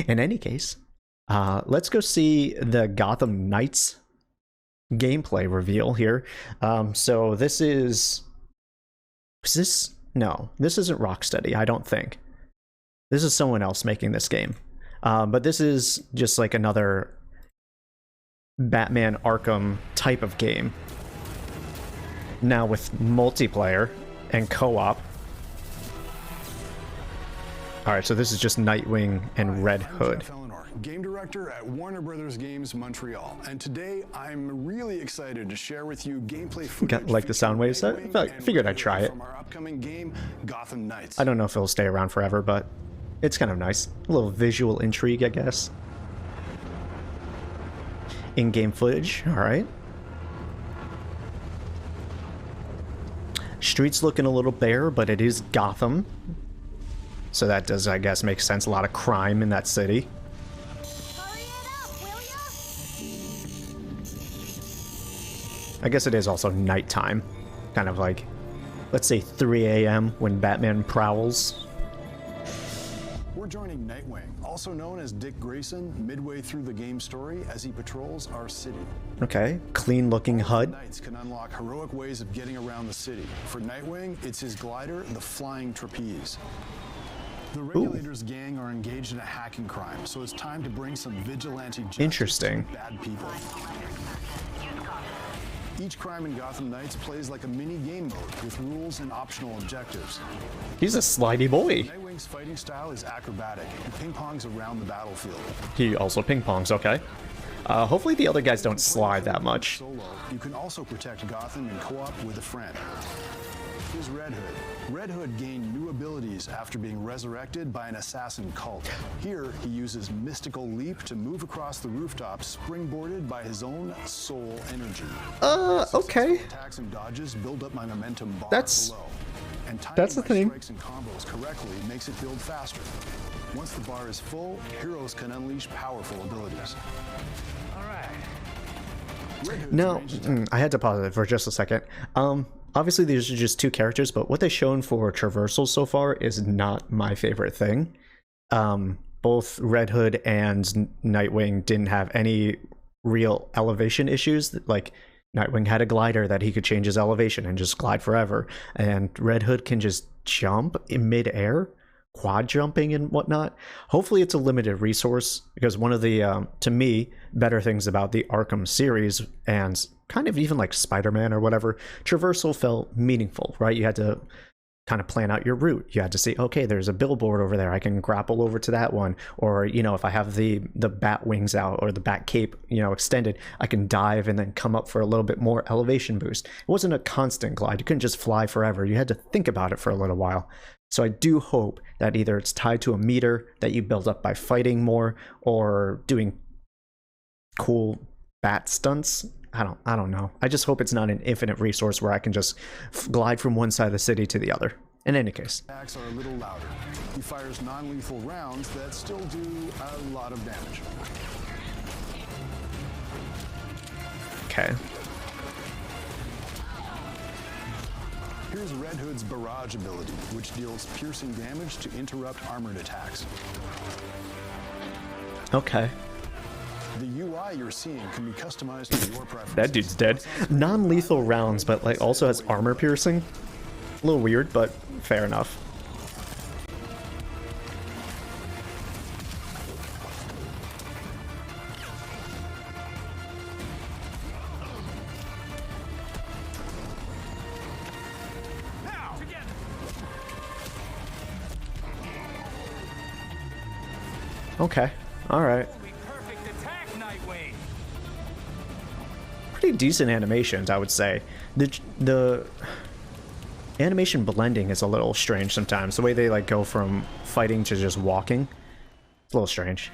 In any case, let's go see the Gotham Knights gameplay reveal here. So this is this? No, this isn't Rocksteady, I don't think. This is someone else making this game. But this is just like another Batman Arkham type of game. Now with multiplayer and co-op. Alright, so this is just Nightwing and Red Hood. Game director at Warner Brothers Games Montreal, and today I'm really excited to share with you gameplay footage. Got like the sound waves? I figured I'd try it. From our upcoming game, Gotham Knights. I don't know if it'll stay around forever, but it's kind of nice. A little visual intrigue, I guess. In-game footage, alright. Streets looking a little bare, but it is Gotham. So that does, I guess, make sense. A lot of crime in that city. I guess it is also nighttime. Kind of like, let's say 3 a.m. when Batman prowls. We're joining Nightwing, also known as Dick Grayson, midway through the game story as he patrols our city. Okay, clean looking HUD. Knights can unlock heroic ways of getting around the city. For Nightwing, it's his glider, the Flying Trapeze. The Regulators gang are engaged in a hacking crime, so it's time to bring some vigilante justice to bad people. Each crime in Gotham Knights plays like a mini game mode with rules and optional objectives. He's a slidey boy. Nightwing's fighting style is acrobatic and ping-pongs around the battlefield. He also ping-pongs, okay. Hopefully the other guys don't slide that much. Solo, you can also protect Gotham in co-op with a friend. Here's Red Hood. Red Hood gained new abilities after being resurrected by an assassin cult. Here, he uses Mystical Leap to move across the rooftop, springboarded by his own soul energy. Okay. Attacks and dodges build up my momentum bar That's below. And the thing. Strikes and combos correctly makes it build faster. Once the bar is full, heroes can unleash powerful abilities. All right. Now, I had to pause it for just a second. Obviously, these are just two characters, but what they've shown for traversals so far is not my favorite thing. Both Red Hood and Nightwing didn't have any real elevation issues. Like, Nightwing had a glider that he could change his elevation and just glide forever, and Red Hood can just jump in midair, quad jumping and whatnot. Hopefully it's a limited resource, because one of the, to me, better things about the Arkham series, and kind of even like Spider-Man or whatever, traversal felt meaningful, right? You had to kind of plan out your route. You had to see, okay, there's a billboard over there, I can grapple over to that one, or, you know, if I have the bat wings out or the bat cape, you know, extended, I can dive and then come up for a little bit more elevation boost. It wasn't a constant glide. You couldn't just fly forever. You had to think about it for a little while. So I do hope that either it's tied to a meter that you build up by fighting more, or doing cool bat stunts. I don't know. I just hope it's not an infinite resource where I can just glide from one side of the city to the other. In any case. Attacks are a little louder. He fires non-lethal rounds that still do a lot of damage. Okay. Here's Red Hood's barrage ability, which deals piercing damage to interrupt armored attacks. Okay. The UI you're seeing can be customized to your preferences. That dude's dead. Non-lethal rounds, but like also has armor piercing. A little weird, but fair enough. Okay. All right. Pretty decent animations, I would say. The animation blending is a little strange sometimes. The way they like go from fighting to just walking, it's a little strange.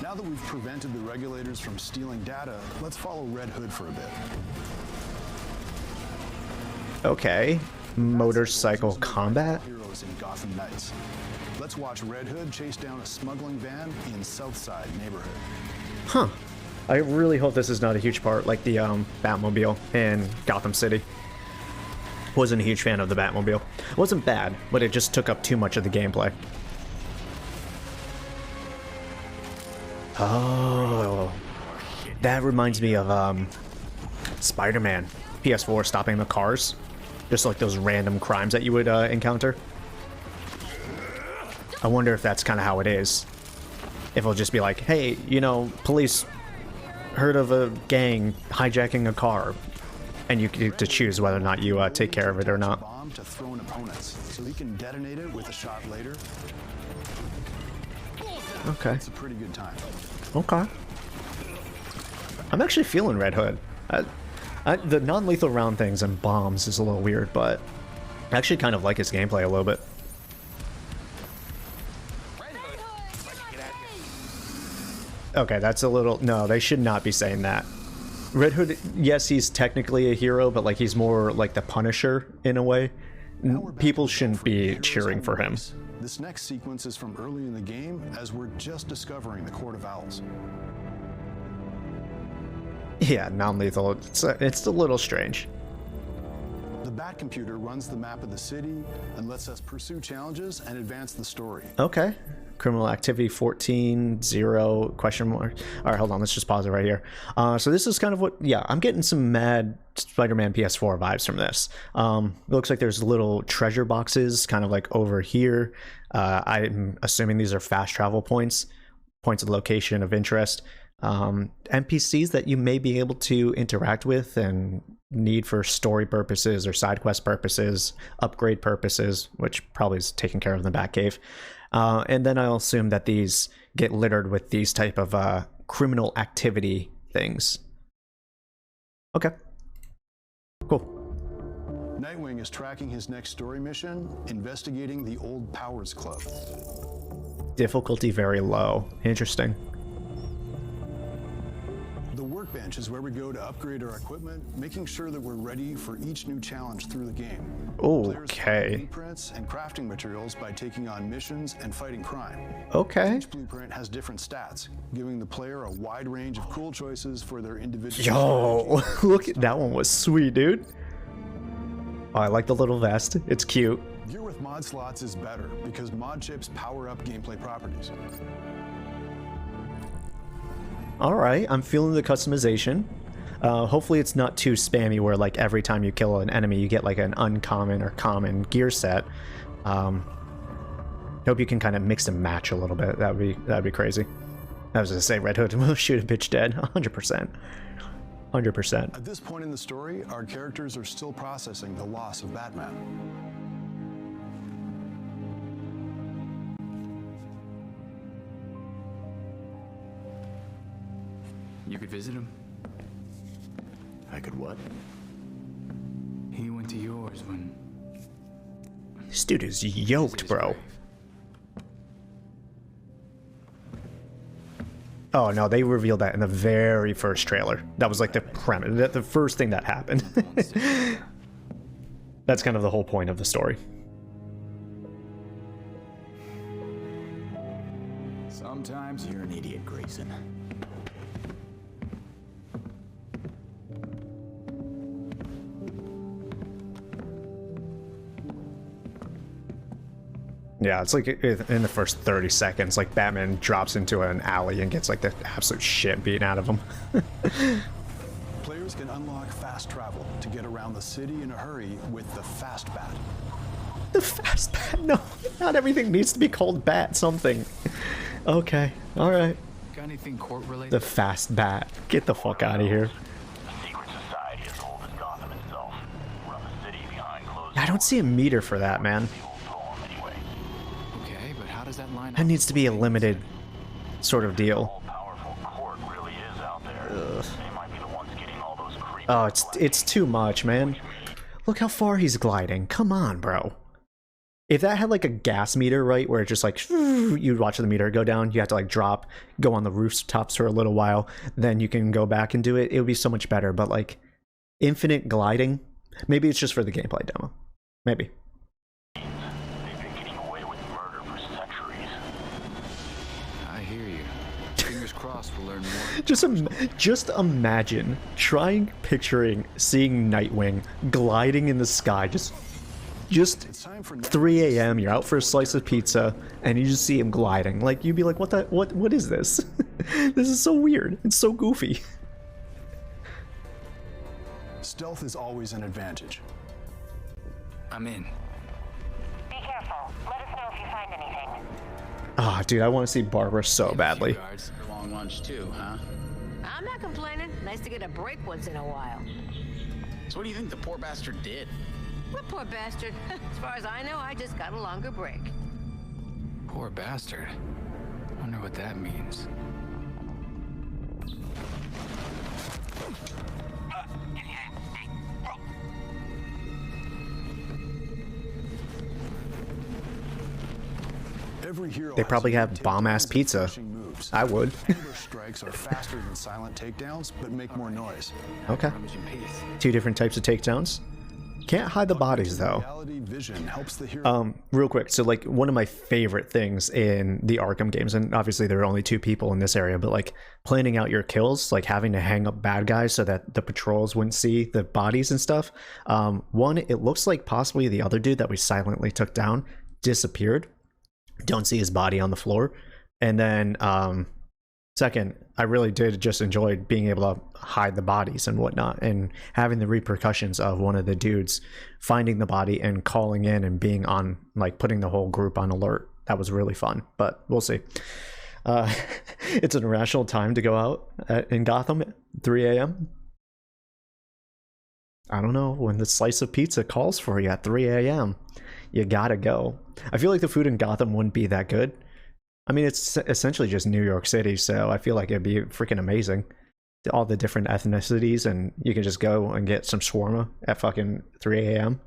Now that we've prevented the Regulators from stealing data, let's follow Red Hood for a bit. Okay, motorcycle combat. Heroes in Gotham Knights. Let's watch Red Hood chase down a smuggling van in Southside neighborhood. Huh. I really hope this is not a huge part like the Batmobile in Gotham City. Wasn't a huge fan of the Batmobile. It wasn't bad, but it just took up too much of the gameplay. Oh, that reminds me of Spider-Man PS4 stopping the cars. Just like those random crimes that you would encounter. I wonder if that's kind of how it is. If it'll just be like, hey, you know, police heard of a gang hijacking a car, and you get to choose whether or not you take care of it or not. Bomb to throw in opponents, so he can detonate it with a shot later. Okay. It's a pretty good time. Okay. I'm actually feeling Red Hood. The non-lethal round things and bombs is a little weird, but I actually kind of like his gameplay a little bit. Okay, that's a little... No, they should not be saying that. Red Hood, yes, he's technically a hero, but like he's more like the Punisher in a way. People shouldn't be cheering for him. This next sequence is from early in the game, as we're just discovering the Court of Owls. Yeah, non-lethal. It's a little strange. The Bat computer runs the map of the city and lets us pursue challenges and advance the story. Okay. Criminal activity 14, 0, question mark. All right, hold on. Let's just pause it right here. So this is kind of what, yeah, I'm getting some mad Spider-Man PS4 vibes from this. It looks like there's little treasure boxes kind of like over here. I'm assuming these are fast travel points of location of interest. NPCs that you may be able to interact with and need for story purposes or side quest purposes, upgrade purposes, which probably is taken care of in the Batcave. And then I'll assume that these get littered with these type of criminal activity things. Okay. Cool. Nightwing is tracking his next story mission, investigating the Old Powers Club. Difficulty very low. Interesting. The workbench is where we go to upgrade our equipment, making sure that we're ready for each new challenge through the game. Players find Okay. blueprints and crafting materials by taking on missions and fighting crime. Okay. Each blueprint has different stats, giving the player a wide range of cool choices for their individual Yo, strategy. look at that one was sweet, dude. Oh, I like the little vest. It's cute. Gear with mod slots is better because mod chips power up gameplay properties. All right, I'm feeling the customization. Hopefully it's not too spammy where like every time you kill an enemy you get like an uncommon or common gear set. Hope you can kind of mix and match a little bit. That'd be crazy. I was gonna say Red Hood will shoot a bitch dead. 100%. 100%. At this point in the story, our characters are still processing the loss of Batman. You could visit him. I could what? He went to yours when... This dude is yoked, bro. Oh no, they revealed that in the very first trailer. That was like the premise, the first thing that happened. That's kind of the whole point of the story. Sometimes you're an idiot, Grayson. Yeah, it's like in the first 30 seconds, like Batman drops into an alley and gets like the absolute shit beaten out of him. Players can unlock fast travel to get around the city in a hurry with the Fast Bat. The Fast Bat? No, not everything needs to be called Bat something. Okay, alright. Got anything court related? The Fast Bat. Get the fuck out of here. A secret society as old as Gotham itself. Run the city behind closed I don't see a meter for that, man. Okay, but how does that line That up? needs to be a limited sort of deal. Powerful court really is out there. They might be the ones getting all those creepy. Oh, it's too much, man. Look how far he's gliding. Come on, bro. If that had like a gas meter, right, where it just like you'd watch the meter go down, you have to like drop, go on the rooftops for a little while, then you can go back and do it. It would be so much better. But like infinite gliding, maybe it's just for the gameplay demo. Maybe. They've been getting away with murder for centuries. I hear you. Fingers crossed we'll learn more. Just imagine picturing seeing Nightwing gliding in the sky, just It's time for 3 a.m. You're out for a slice of pizza, and you just see him gliding. Like you'd be like, what is this? This is so weird. It's so goofy. Stealth is always an advantage. I'm in. Be careful. Let us know if you find anything. Ah, dude, I want to see Barbara so badly. Guards for long lunch too, huh? I'm not complaining. Nice to get a break once in a while. So what do you think the poor bastard did? What poor bastard? As far as I know, I just got a longer break. Poor bastard. Wonder what that means. Every hero They has probably unique have bomb-ass takedowns and pizza. finishing moves. I would. Ambush strikes are faster than silent takedowns, but make more noise. Okay. Rummaging piece. 2 different types of takedowns. Can't hide the bodies though. Reality vision helps the hero. Real quick, so like one of my favorite things in the Arkham games, and obviously there are only 2 people in this area, but like planning out your kills, like having to hang up bad guys so that the patrols wouldn't see the bodies and stuff. One, it looks like possibly the other dude that we silently took down disappeared. Don't see his body on the floor. And then second, I really did just enjoy being able to hide the bodies and whatnot, and having the repercussions of one of the dudes finding the body and calling in and being on, like, putting the whole group on alert. That was really fun, but we'll see. It's an irrational time to go out in Gotham at 3 a.m. I don't know, when the slice of pizza calls for you at 3 a.m., you gotta go. I feel like the food in Gotham wouldn't be that good. I mean, it's essentially just New York City, so I feel like it'd be freaking amazing. All the different ethnicities, and you can just go and get some shawarma at fucking 3 a.m.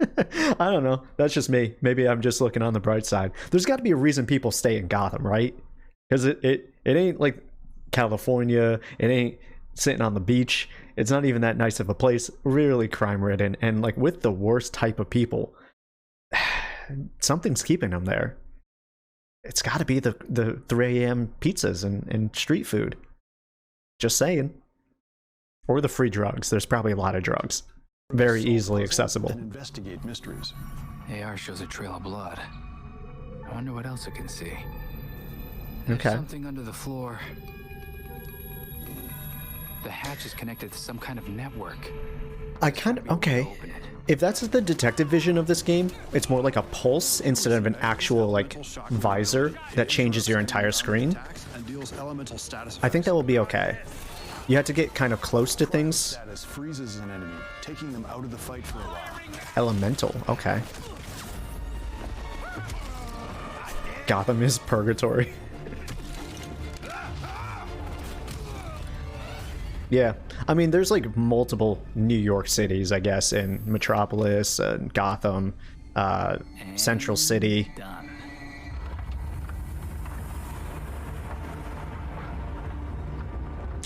I don't know. That's just me. Maybe I'm just looking on the bright side. There's got to be a reason people stay in Gotham, right? Because it ain't like California. It ain't sitting on the beach. It's not even that nice of a place. Really crime-ridden, and like with the worst type of people. Something's keeping them there. It's got to be the 3 a.m. pizzas and street food. Just saying. Or the free drugs. There's probably a lot of drugs. Very easily accessible. And investigate mysteries. AR shows a trail of blood. I wonder what else it can see. There's Okay. something under the floor. The hatch is connected to some kind of network. I kind of... Okay. If that's the detective vision of this game, it's more like a pulse instead of an actual, like, visor that changes your entire screen. And deals elemental status I think that will be okay. You have to get kind of close to things. status freezes an enemy, taking them out of the fight for a while. Elemental, okay. Gotham is purgatory. Yeah, I mean, there's like multiple New York cities, I guess, in Metropolis, Gotham, Central City. Done.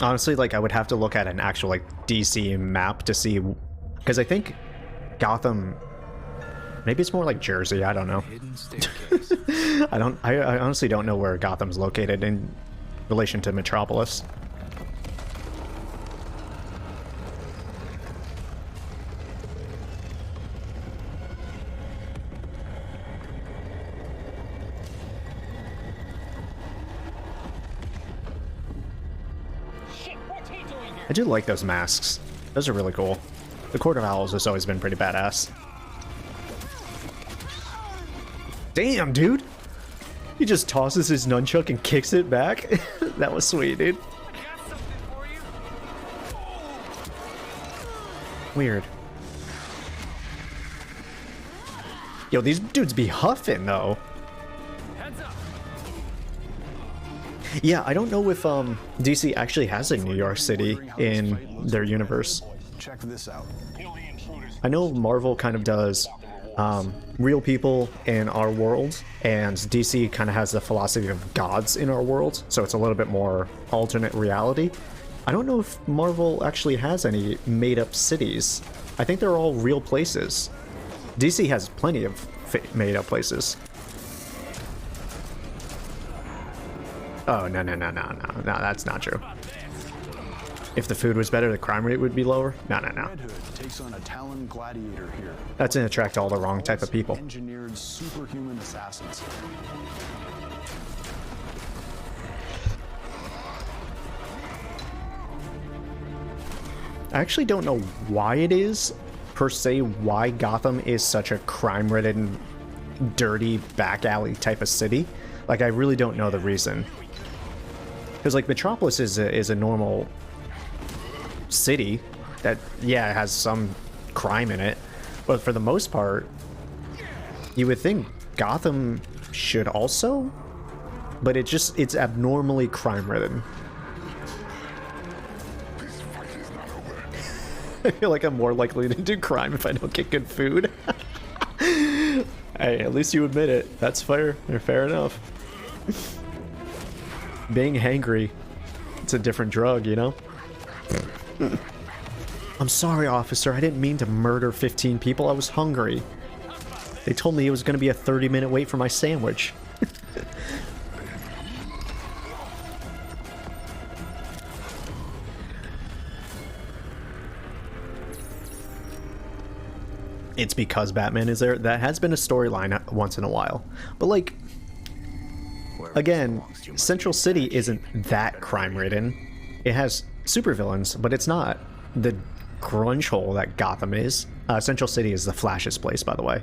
Honestly, like, I would have to look at an actual, like, DC map to see, because I think Gotham, maybe it's more like Jersey, I don't know. Hidden staircase. I honestly don't know where Gotham's located in relation to Metropolis. I do like those masks. Those are really cool. The Court of Owls has always been pretty badass. Damn, dude! He just tosses his nunchuck and kicks it back. That was sweet, dude. Weird. Yo, these dudes be huffing, though. Yeah, I don't know if DC actually has a New York City in their universe. Check this out. I know Marvel kind of does real people in our world, and DC kind of has the philosophy of gods in our world, so it's a little bit more alternate reality. I don't know if Marvel actually has any made-up cities. I think they're all real places. DC has plenty of made-up places. Oh, no, that's not true. If the food was better, the crime rate would be lower? No. Red Hood takes on a Talon gladiator here. That's gonna attract all the wrong type of people. Engineered superhuman assassins. I actually don't know why it is, per se, why Gotham is such a crime-ridden, dirty, back alley type of city. Like, I really don't know the reason. Because, like, Metropolis is a normal city that, yeah, it has some crime in it. But for the most part, you would think Gotham should also, but it's abnormally crime-ridden. I feel like I'm more likely to do crime if I don't get good food. Hey, at least you admit it. That's fair. Fair enough. Being hangry, it's a different drug, you know? I'm sorry, officer. I didn't mean to murder 15 people. I was hungry. They told me it was going to be a 30-minute wait for my sandwich. It's because Batman is there. That has been a storyline once in a while. But, like, again, Central City isn't that crime-ridden. It has supervillains, but it's not the grunge hole that Gotham is. Central City is the Flash's place, by the way.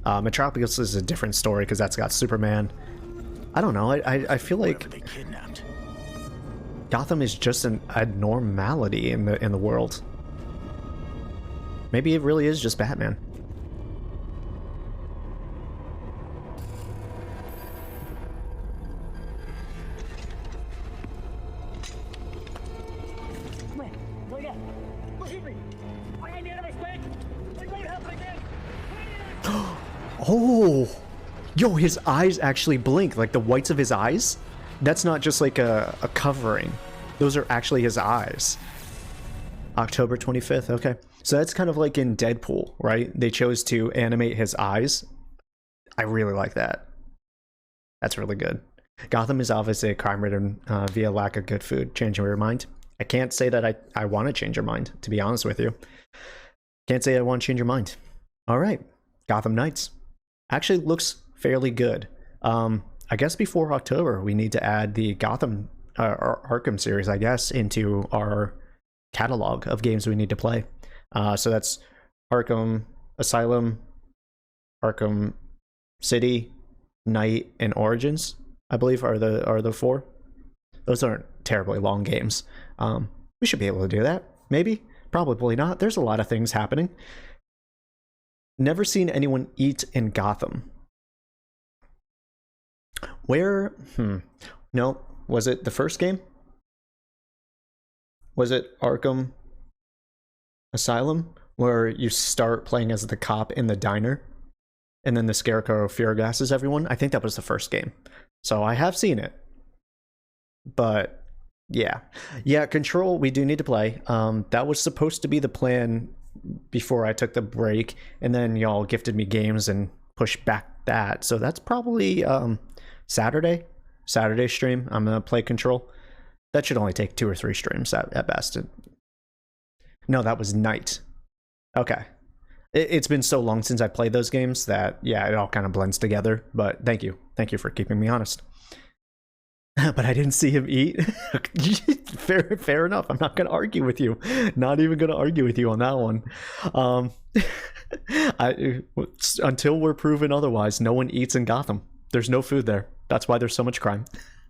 Metropolis is a different story because that's got Superman. I don't know. I feel like Gotham is just a normality in the world. Maybe it really is just Batman. Oh! Yo, his eyes actually blink, like the whites of his eyes. That's not just like a covering. Those are actually his eyes. October 25th, okay. So that's kind of like in Deadpool, right? They chose to animate his eyes. I really like that. That's really good. Gotham is obviously a crime-ridden via lack of good food. Changing your mind? I can't say that I want to change your mind, to be honest with you. Can't say I want to change your mind. All right, Gotham Knights. Actually looks fairly good. I guess before October, we need to add the Gotham Arkham series, I guess, into our catalog of games we need to play. So that's Arkham Asylum, Arkham City, Knight, and Origins, I believe are the four. Those aren't terribly long games. We should be able to do that. Maybe, probably not. There's a lot of things happening. Never seen anyone eat in Gotham. Where? No. Was it the first game? Was it Arkham Asylum, where you start playing as the cop in the diner, and then the Scarecrow fear gases everyone? I think that was the first game. So I have seen it. But yeah. Control, we do need to play. That was supposed to be the plan before I took the break, and then y'all gifted me games and pushed back that. So that's probably Saturday stream. I'm gonna play Control. That should only take 2 or 3 streams at best. No, that was Night. Okay. It's been so long since I played those games that, yeah, it all kind of blends together. But thank you for keeping me honest. But I didn't see him eat. Fair enough. I'm not going to argue with you. Not even going to argue with you on that one. Until we're proven otherwise, no one eats in Gotham. There's no food there. That's why there's so much crime.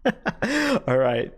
All right.